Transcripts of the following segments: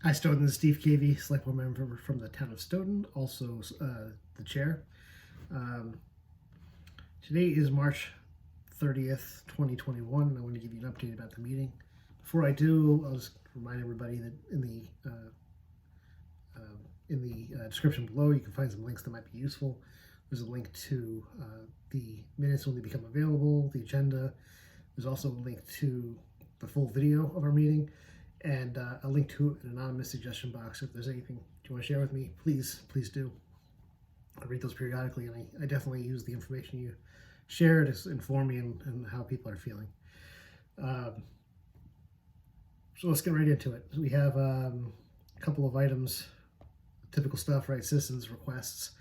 Hi, Stoughton. This is Steve Cavey, Select Board Member from the town of Stoughton, also the chair. Um, Today is March 30th, 2021, and I want to give you an update about the meeting. Before I do, I'll just remind everybody that in the description below, you can find some links that might be useful. There's a link to the minutes when they become available, the agenda. There's also a link to the full video of our meeting, and a link to an anonymous suggestion box. If there's anything you want to share with me, please do. I read those periodically, and I definitely use the information you share to inform me and how people are feeling. So let's get right into it. We have a couple of items, typical stuff, right? Citizens requests.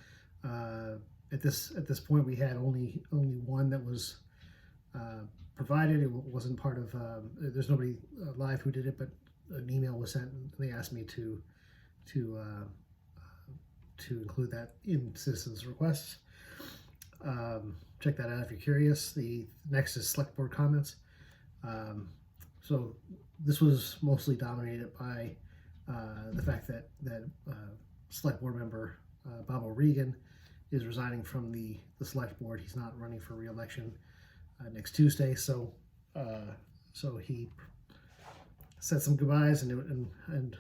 At this point, we had only one that was provided. It wasn't part of. There's nobody live who did it, but an email was sent, and they asked me to include that in citizens requests. Check that out if you're curious. The next is select board comments. So this was mostly dominated by the fact that select board member Bob O'Regan is resigning from the select board. He's not running for re-election next Tuesday, so he said some goodbyes, and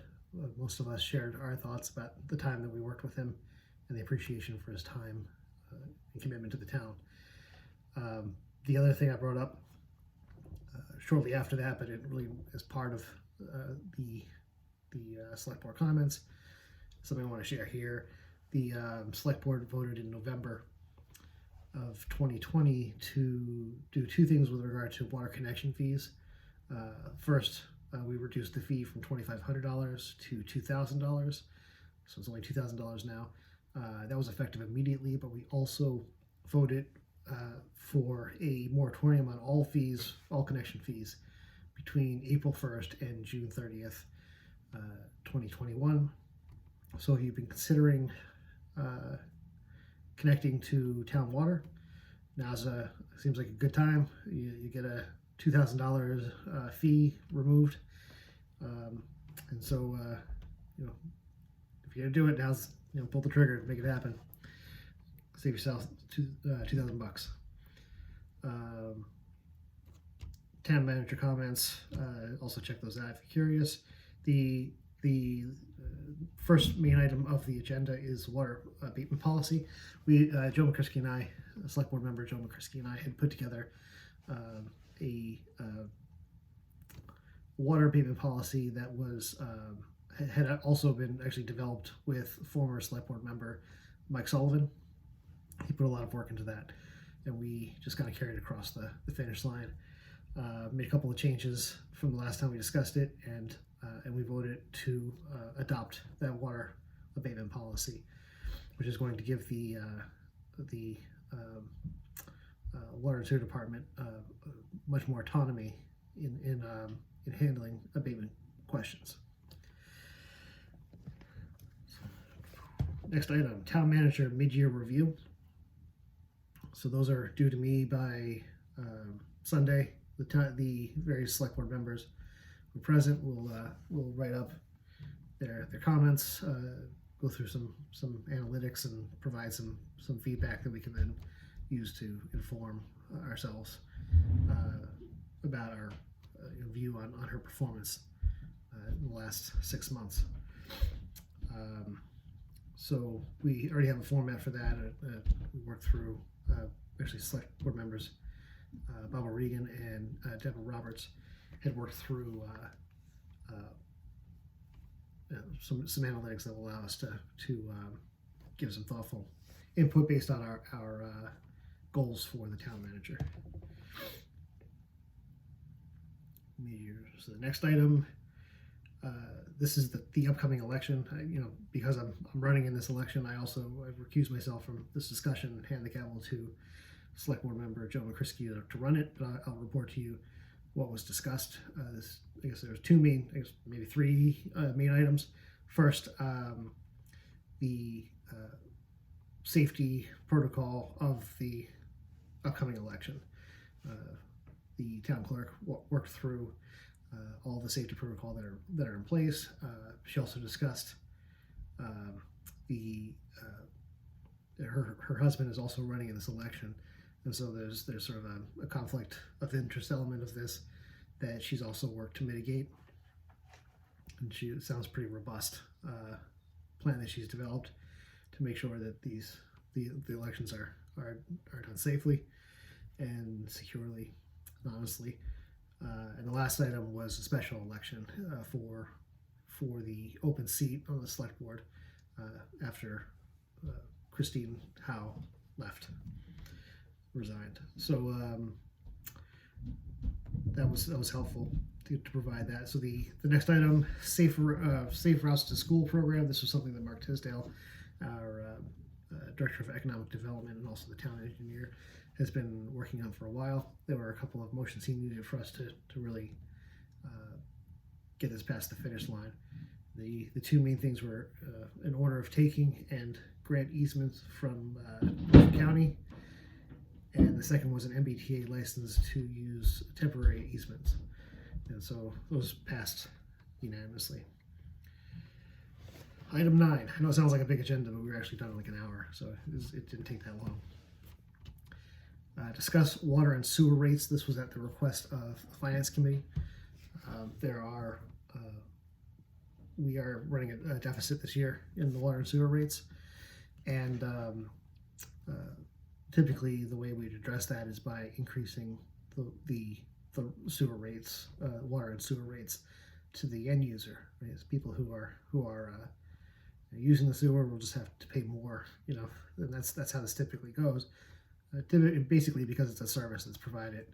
most of us shared our thoughts about the time that we worked with him and the appreciation for his time and commitment to the town. The other thing I brought up shortly after that, but it really is part of the select board comments, something I want to share here. The select board voted in November of 2020 to do two things with regard to water connection fees. First, we reduced the fee from $2,500 to $2,000, so it's only $2,000 now. That was effective immediately, but we also voted for a moratorium on all fees, all connection fees, between April 1st and June 30th, 2021. So if you've been considering connecting to town water, seems like a good time. You get a $2,000 fee removed, and so if you're gonna do it, now's pull the trigger, make it happen. Save yourself $2,000. Town manager comments. Also check those out if you're curious. The first main item of the agenda is water abatement policy. Joe McCrisky and I, select board member Joe McCrisky and I, had put together a water abatement policy that was had also been actually developed with former select board member Mike Sullivan. He put a lot of work into that, and we just kind of carried it across the finish line. Made a couple of changes from the last time we discussed it, and we voted to adopt that water abatement policy, which is going to give the water and sewer department much more autonomy in handling abatement questions. Next item, town manager mid-year review. So those are due to me by Sunday. The various select board members who are present will write up their comments, go through some analytics, and provide some feedback that we can then use to inform ourselves about our view on her performance in the last 6 months. So we already have a format for that. We worked through actually select board members Bob O'Regan and Deborah Roberts had worked through some analytics that will allow us to give some thoughtful input based on our goals for the town manager. So the next item, this is the upcoming election. Because I'm running in this election, I've recused myself from this discussion and hand the gavel to select board member Joe McCrisky to run it, but I'll report to you what was discussed. I guess there's maybe three main items. First, the safety protocol of the upcoming election. The town clerk worked through all the safety protocol that are in place. She also discussed her husband is also running in this election, and so there's sort of a conflict of interest element of this that she's also worked to mitigate. And it sounds pretty robust plan that she's developed to make sure that the elections are done safely and securely, honestly. And the last item was a special election for the open seat on the select board after Christine Howe resigned. So that was helpful to provide that. So the next item, safe routes to school program. This was something that Mark Tisdale, our Director of Economic Development and also the town engineer, has been working on for a while. There were a couple of motions he needed for us to really get this past the finish line. The two main things were an order of taking and grant easements from the county, and the second was an MBTA license to use temporary easements. And so those passed unanimously. Item 9. I know it sounds like a big agenda, but we were actually done in like an hour, so it didn't take that long. Discuss water and sewer rates. This was at the request of the Finance Committee. We are running a deficit this year in the water and sewer rates, and typically the way we'd address that is by increasing the sewer rates, water and sewer rates, to the end user. Right? It's people who are using the sewer will just have to pay more, and that's how this typically goes. Basically, because it's a service that's provided,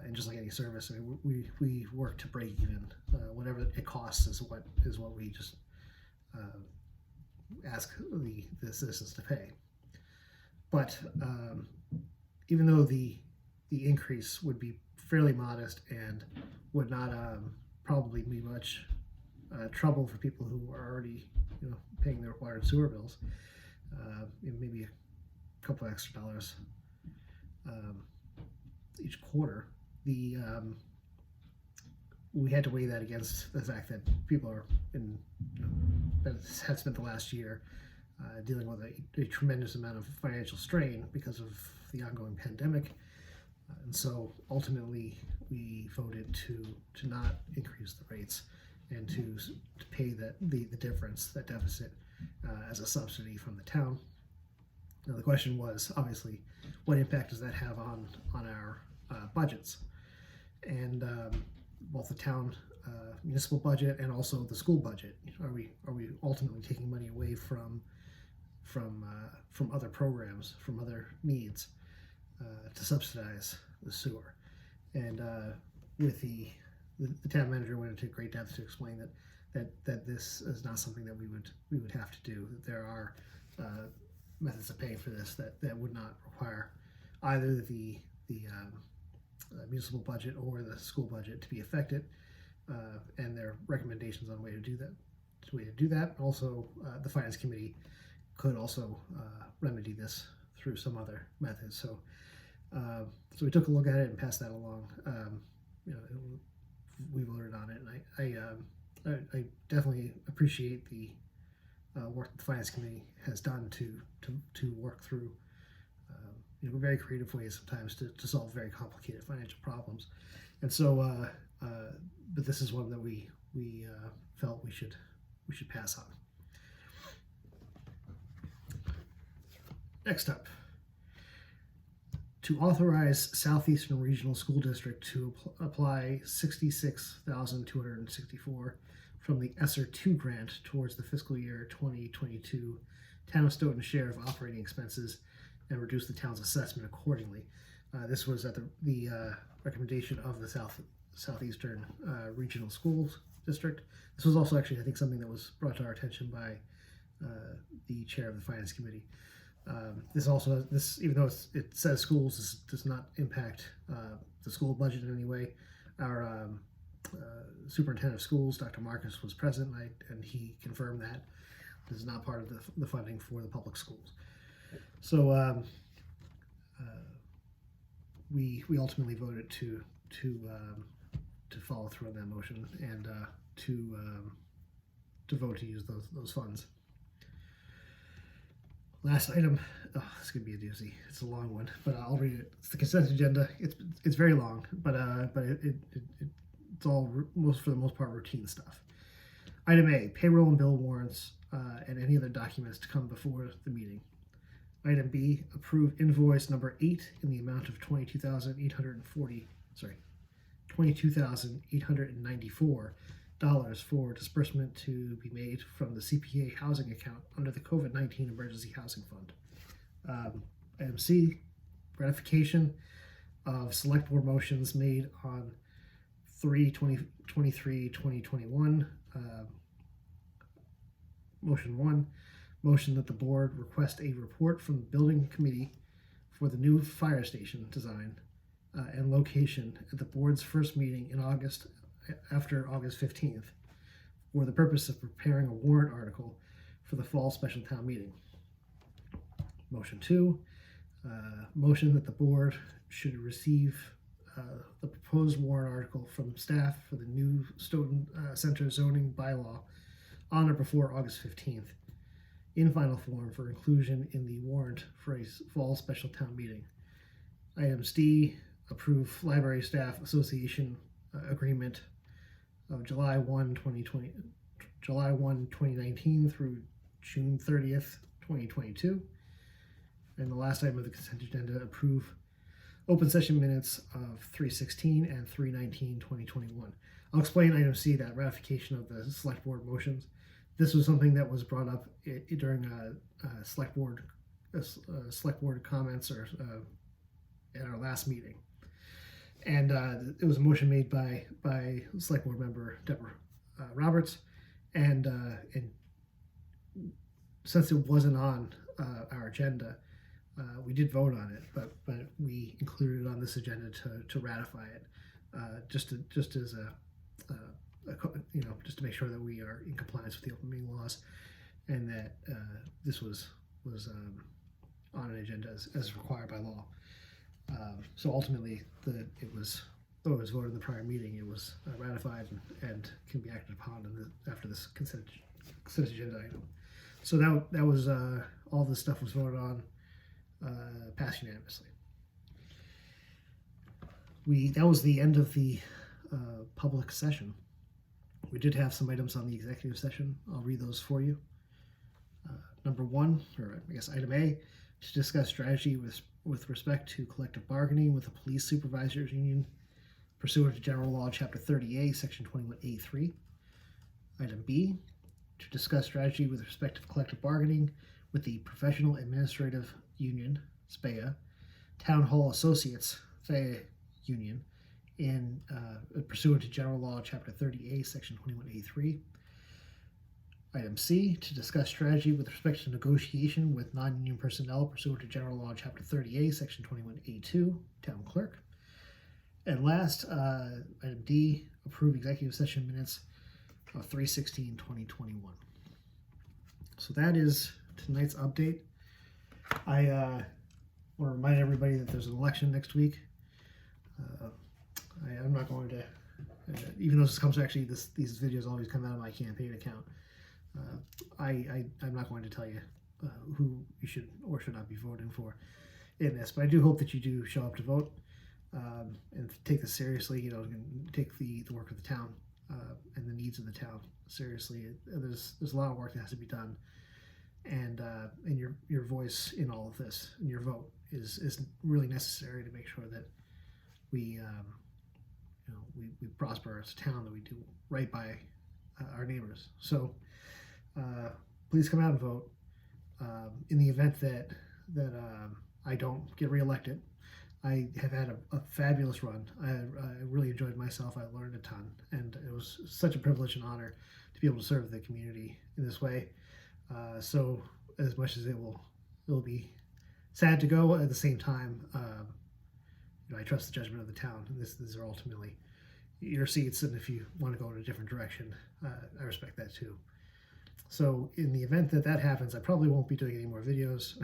and just like any service, I mean, we work to break even. Whatever it costs is what we just ask the citizens to pay. But even though the increase would be fairly modest and would not probably be much trouble for people who are already paying their water and sewer bills, maybe a couple extra dollars each quarter, we had to weigh that against the fact that people are had spent the last year dealing with a tremendous amount of financial strain because of the ongoing pandemic, and so ultimately we voted to not increase the rates and to pay the difference, that deficit, as a subsidy from the town. Now the question was obviously, what impact does that have on our budgets? And both the town municipal budget and also the school budget. Are we ultimately taking money away from other programs, from other needs, to subsidize the sewer? And with the town manager went into great depth to explain that this is not something that we would have to do. That there are methods of paying for this that would not require either the municipal budget or the school budget to be affected, and their recommendations on a way to do that. Also, the Finance Committee could also remedy this through some other methods. So we took a look at it and passed that along. We voted on it, and I definitely appreciate the work that the Finance Committee has done to work through very creative ways sometimes to solve very complicated financial problems. And so, but this is one that we felt we should pass on. Next up, to authorize Southeastern Regional School District to apply $66,264 from the ESSER 2 grant towards the fiscal year 2022 Town of Stoughton share of operating expenses and reduce the town's assessment accordingly. This was at the recommendation of the Southeastern Regional Schools District. This was also actually, I think, something that was brought to our attention by the chair of the Finance Committee. This even though it says schools, this does not impact the school budget in any way. Our superintendent of schools, Dr. Marcus, was present, and he confirmed that this is not part of the funding for the public schools. So we ultimately voted to follow through on that motion and to vote to use those funds. Last item, it's gonna be a doozy. It's a long one, but I'll read it. It's the consent agenda. It's very long, but it's all for the most part routine stuff. Item A: payroll and bill warrants and any other documents to come before the meeting. Item B: approve invoice number 8 in the amount of $22,894 for disbursement to be made from the CPA housing account under the COVID-19 Emergency Housing Fund. Item C: ratification of select board motions made on 3/23/2021. Motion 1: motion that the board request a report from the building committee for the new fire station design and location at the board's first meeting in August, after August 15th, for the purpose of preparing a warrant article for the fall special town meeting. Motion 2: motion that the board should receive the proposed warrant article from staff for the new Stoughton Center zoning bylaw on or before August 15th in final form for inclusion in the warrant for a fall special town meeting. Items D: approve Library Staff Association agreement of July 1, 2019 through June 30th, 2022. And the last item of the consent agenda: approve open session minutes of 3/16 and 3/19/2021. I'll explain item C, that ratification of the select board motions. This was something that was brought up during select board comments or at our last meeting. And it was a motion made by select board member Deborah Roberts, and since it wasn't on our agenda, we did vote on it, but we included it on this agenda to ratify it, just as a just to make sure that we are in compliance with the open meeting laws, and that this was on an agenda as required by law. So ultimately, it was voted in the prior meeting. It was ratified and can be acted upon after this consent agenda item. So that was all this stuff was voted on, passed unanimously. That was the end of the public session. We did have some items on the executive session. I'll read those for you. Number 1, or I guess item A, to discuss strategy with respect to collective bargaining with the police supervisors union pursuant to General Law Chapter 30A, Section 21A3. Item B, to discuss strategy with respect to collective bargaining with the Professional Administrative Union, SPAEA, Town Hall Associates, THEA Union, in pursuant to General Law Chapter 30A, Section 21A3. Item C, to discuss strategy with respect to negotiation with non-union personnel pursuant to General Law Chapter 30A, Section 21A2, Town Clerk. And last, item D, approve executive session minutes of 3/16/2021. So that is tonight's update. I want to remind everybody that there's an election next week. I'm not going to, even though this comes actually, these videos always come out of my campaign account. I'm not going to tell you who you should or should not be voting for in this, but I do hope that you do show up to vote and take this seriously. And take the work of the town and the needs of the town seriously. There's a lot of work that has to be done, and your voice in all of this and your vote is really necessary to make sure that we prosper as a town, that we do right by our neighbors. So please come out and vote. In the event that I don't get reelected, I have had a fabulous run. I really enjoyed myself. I learned a ton, and it was such a privilege and honor to be able to serve the community in this way. So as much as it will be sad to go, at the same time, I trust the judgment of the town, and these are ultimately your seats, and if you want to go in a different direction, I respect that too. So in the event that happens, I probably won't be doing any more videos.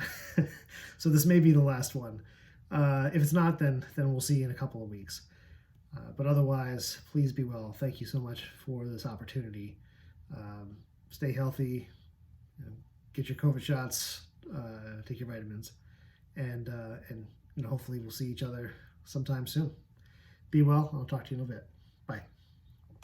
So this may be the last one. If it's not, then we'll see in a couple of weeks. But otherwise, please be well. Thank you so much for this opportunity. Stay healthy, get your COVID shots, take your vitamins, and hopefully we'll see each other sometime soon. Be well. I'll talk to you in a bit.